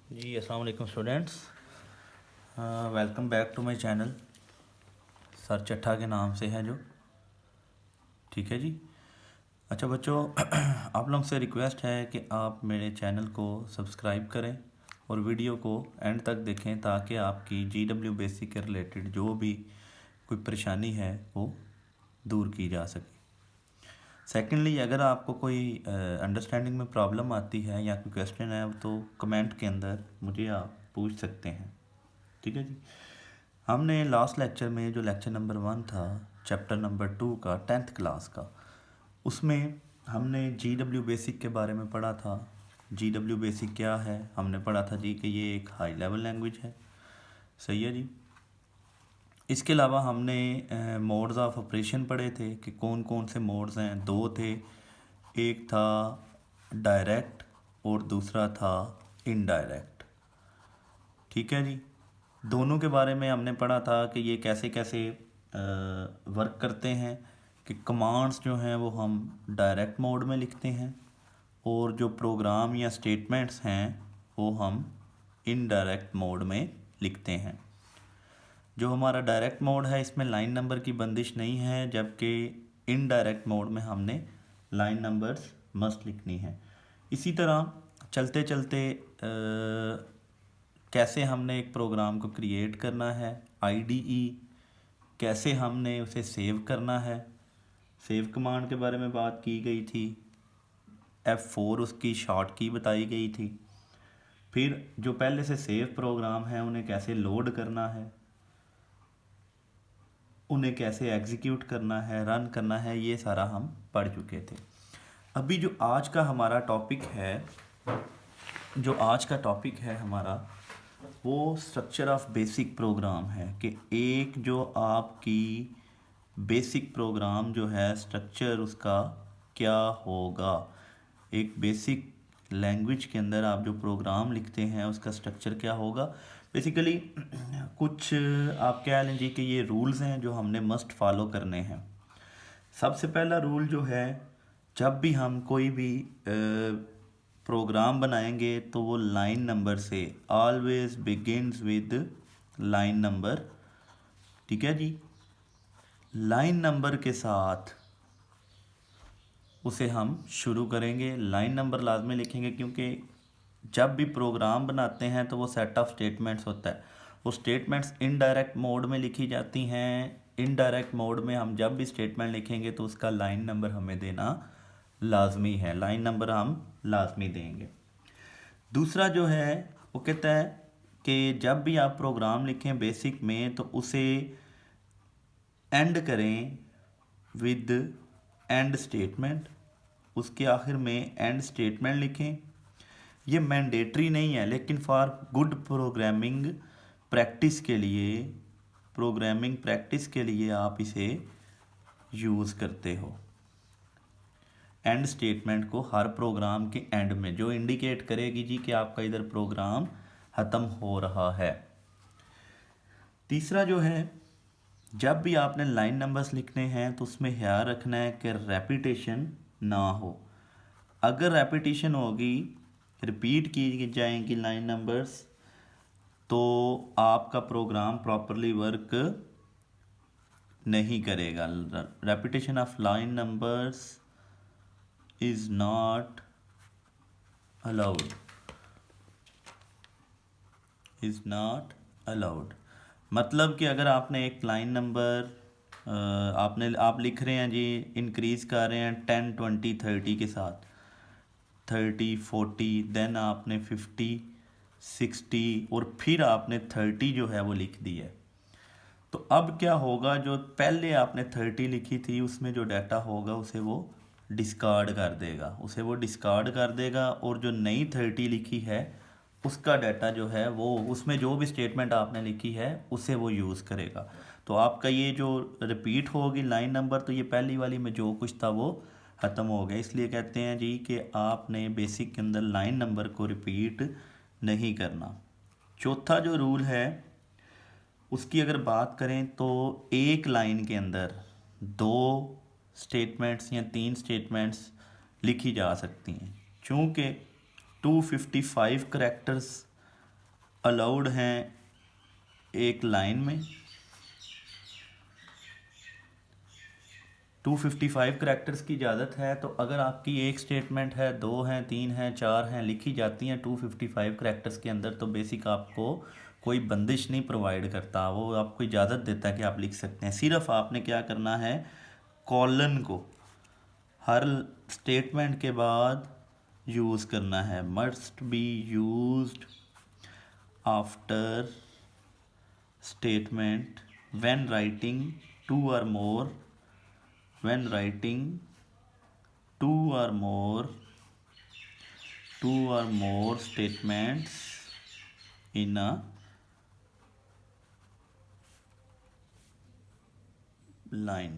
जी अस्सलाम वालेकुम students, welcome back to my channel. Sir Chattha के नाम से है जो, ठीक है जी। अच्छा बच्चों, आप लोग से रिक्वेस्ट है कि आप मेरे चैनल को सब्सक्राइब करें और वीडियो को एंड तक देखें ताकि आपकी GW बेसिक के रिलेटेड जो भी कोई परेशानी है वो दूर की जा सके। सेकेंडली, अगर आपको कोई अंडरस्टैंडिंग में प्रॉब्लम आती है या कोई क्वेश्चन है तो कमेंट के अंदर मुझे आप पूछ सकते हैं, ठीक है जी। हमने लास्ट लेक्चर में जो लेक्चर नंबर 1 था, चैप्टर नंबर 2 का 10th क्लास का, उसमें हमने GW बेसिक के बारे में पढ़ा था। GW बेसिक क्या है, हमने पढ़ा था जी कि ये एक हाई लेवल लैंग्वेज है, सही है जी। इसके अलावा हमने मोड्स ऑफ ऑपरेशन पढ़े थे कि कौन कौन से मोड्स हैं। दो थे, एक था डायरेक्ट और दूसरा था इनडायरेक्ट, ठीक है जी। दोनों के बारे में हमने पढ़ा था कि ये कैसे कैसे वर्क करते हैं, कि कमांड्स जो हैं वो हम डायरेक्ट मोड में लिखते हैं और जो प्रोग्राम या स्टेटमेंट्स हैं वो हम इनडायरेक्ट मोड में लिखते हैं। जो हमारा डायरेक्ट मोड है इसमें लाइन नंबर की बंदिश नहीं है, जबकि इनडायरेक्ट मोड में हमने लाइन नंबर्स मस्ट लिखनी है। इसी तरह चलते चलते कैसे हमने एक प्रोग्राम को क्रिएट करना है, IDE कैसे हमने उसे सेव करना है, सेव कमांड के बारे में बात की गई थी। F4 उसकी शॉर्ट की बताई गई थी। फिर जो पहले से सेव प्रोग्राम है उन्हें कैसे लोड करना है, उन्हें कैसे एग्जीक्यूट करना है, रन करना है, ये सारा हम पढ़ चुके थे। अभी जो आज का हमारा टॉपिक है, हमारा वो स्ट्रक्चर ऑफ बेसिक प्रोग्राम है, कि एक जो आपकी बेसिक प्रोग्राम जो है स्ट्रक्चर उसका क्या होगा। एक बेसिक लैंग्वेज के अंदर आप जो प्रोग्राम लिखते हैं उसका स्ट्रक्चर क्या होगा। बेसिकली कुछ आप कह लीजिए कि ये रूल्स हैं जो हमने मस्ट फॉलो करने हैं। सबसे पहला रूल जो है, जब भी हम कोई भी प्रोग्राम बनाएंगे तो वो लाइन नंबर से, always begins with line number, ठीक है जी। लाइन नंबर के साथ उसे हम शुरू करेंगे, लाइन नंबर लाजमी लिखेंगे, क्योंकि जब भी प्रोग्राम बनाते हैं तो वो सेट ऑफ स्टेटमेंट्स होता है। वो स्टेटमेंट्स इनडायरेक्ट मोड में लिखी जाती हैं। इनडायरेक्ट मोड में हम जब भी स्टेटमेंट लिखेंगे तो उसका लाइन नंबर हमें देना लाजमी है, लाइन नंबर हम लाजमी देंगे। दूसरा जो है वो कहता है कि जब भी आप प्रोग्राम लिखें बेसिक में तो उसे एंड करें विद एंड स्टेटमेंट, उसके आखिर में एंड स्टेटमेंट लिखें। ये मैंडेटरी नहीं है, लेकिन फॉर गुड प्रोग्रामिंग प्रैक्टिस के लिए आप इसे यूज़ करते हो। एंड स्टेटमेंट को हर प्रोग्राम के एंड में, जो इंडिकेट करेगी जी कि आपका इधर प्रोग्राम ख़त्म हो रहा है। तीसरा जो है, जब भी आपने लाइन नंबर्स लिखने हैं तो उसमें ख्याल रखना है कि रेपिटेशन ना हो। अगर रेपिटेशन होगी, रिपीट की जाएंगी लाइन नंबर्स, तो आपका प्रोग्राम प्रॉपरली वर्क नहीं करेगा। Repetition of line numbers is not allowed, मतलब कि अगर आपने एक लाइन नंबर आप लिख रहे हैं जी, इंक्रीज़ कर रहे हैं 10 20 30 के साथ, 30 40, देन आपने 50 60 और फिर आपने 30 जो है वो लिख दी है, तो अब क्या होगा, जो पहले आपने 30 लिखी थी उसमें जो डाटा होगा उसे वो डिस्कार्ड कर देगा और जो नई 30 लिखी है उसका डाटा जो है वो, उसमें जो भी स्टेटमेंट आपने लिखी है उसे वो यूज़ करेगा। तो आपका ये जो रिपीट होगी लाइन नंबर, तो ये पहली वाली में जो कुछ था वो ख़त्म हो गया। इसलिए कहते हैं जी कि आपने बेसिक के अंदर लाइन नंबर को रिपीट नहीं करना। चौथा जो रूल है उसकी अगर बात करें तो एक लाइन के अंदर 2 स्टेटमेंट्स या 3 स्टेटमेंट्स लिखी जा सकती हैं। चूँकि 255 करैक्टर्स अलाउड हैं एक लाइन में, 255 करैक्टर्स की इजाज़त है। तो अगर आपकी एक स्टेटमेंट है, 2 हैं, 3 हैं, 4 हैं, लिखी जाती हैं 255 करैक्टर्स के अंदर, तो बेसिक आपको कोई बंदिश नहीं प्रोवाइड करता, वो आपको इजाज़त देता है कि आप लिख सकते हैं। सिर्फ आपने क्या करना है, कॉलन को हर स्टेटमेंट के बाद यूज़ करना है। Must be used after statement when writing two or more, when writing two or more statements in a line।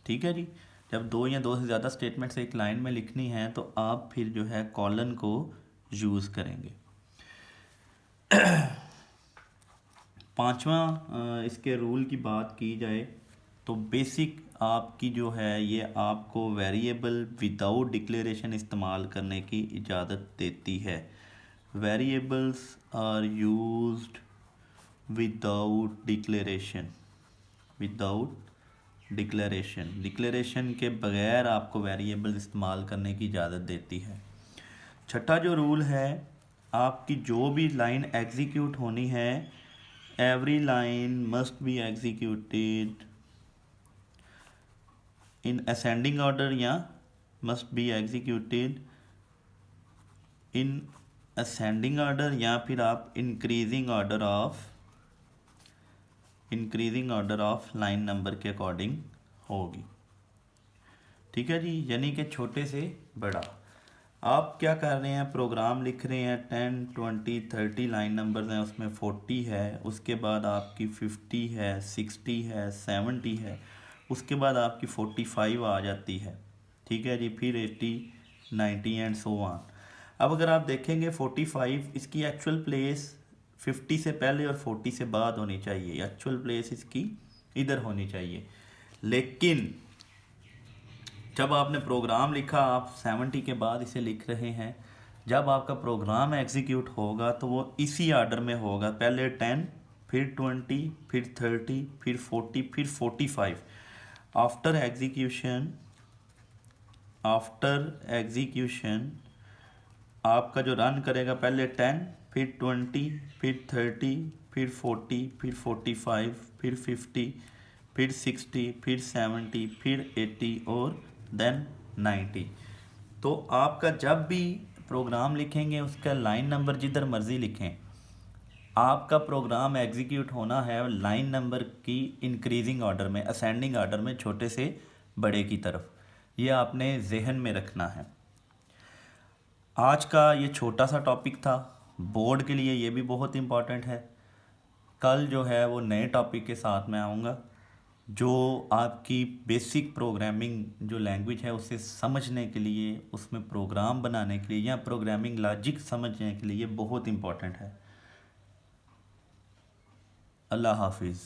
ठीक है जी, जब 2 या 2 से ज़्यादा स्टेटमेंट्स एक लाइन में लिखनी है तो आप फिर जो है कॉलन को यूज़ करेंगे। पांचवा इसके रूल की बात की जाए तो बेसिक आपकी जो है ये आपको वेरिएबल विदाउट डिक्लेरेशन इस्तेमाल करने की इजाज़त देती है। Variables are used without declaration, declaration के बगैर आपको वेरिएबल इस्तेमाल करने की इजाज़त देती है। छठा जो रूल है, आपकी जो भी लाइन एग्जीक्यूट होनी है, every line must be executed in ascending order या must be executed in ascending order, या फिर आप increasing order of line number के अकॉर्डिंग होगी। ठीक है जी, यानी कि छोटे से बड़ा। आप क्या कर रहे हैं, प्रोग्राम लिख रहे हैं, 10 20 30 लाइन नंबर्स हैं, उसमें 40 है, उसके बाद आपकी 50 है, 60 है, 70 है, उसके बाद आपकी 45 आ जाती है। ठीक है जी, फिर 80 90 एंड सो ऑन। अब अगर आप देखेंगे 45 इसकी एक्चुअल प्लेस 50 से पहले और 40 से बाद होनी चाहिए, एक्चुअल प्लेस इसकी इधर होनी चाहिए। लेकिन जब आपने प्रोग्राम लिखा, आप 70 के बाद इसे लिख रहे हैं, जब आपका प्रोग्राम एग्जीक्यूट होगा तो वो इसी ऑर्डर में होगा, पहले 10 फिर 20 फिर 30 फिर 40 फिर 45। आफ्टर एग्जीक्यूशन आपका जो रन करेगा, पहले 10 फिर 20 फिर 30 फिर 40 फिर 45 फिर 50 फिर 60 फिर 70 फिर 80 और देन 90। तो आपका जब भी प्रोग्राम लिखेंगे उसका लाइन नंबर जिधर मर्ज़ी लिखें, आपका प्रोग्राम एग्जीक्यूट होना है लाइन नंबर की इंक्रीजिंग ऑर्डर में, असेंडिंग ऑर्डर में, छोटे से बड़े की तरफ। ये आपने जहन में रखना है। आज का ये छोटा सा टॉपिक था, बोर्ड के लिए ये भी बहुत इम्पॉर्टेंट है। कल जो है वो नए टॉपिक के साथ मैं आऊँगा, जो आपकी बेसिक प्रोग्रामिंग जो लैंग्वेज है उसे समझने के लिए, उसमें प्रोग्राम बनाने के लिए या प्रोग्रामिंग लॉजिक समझने के लिए बहुत इम्पॉर्टेंट है। अल्लाह हाफिज़।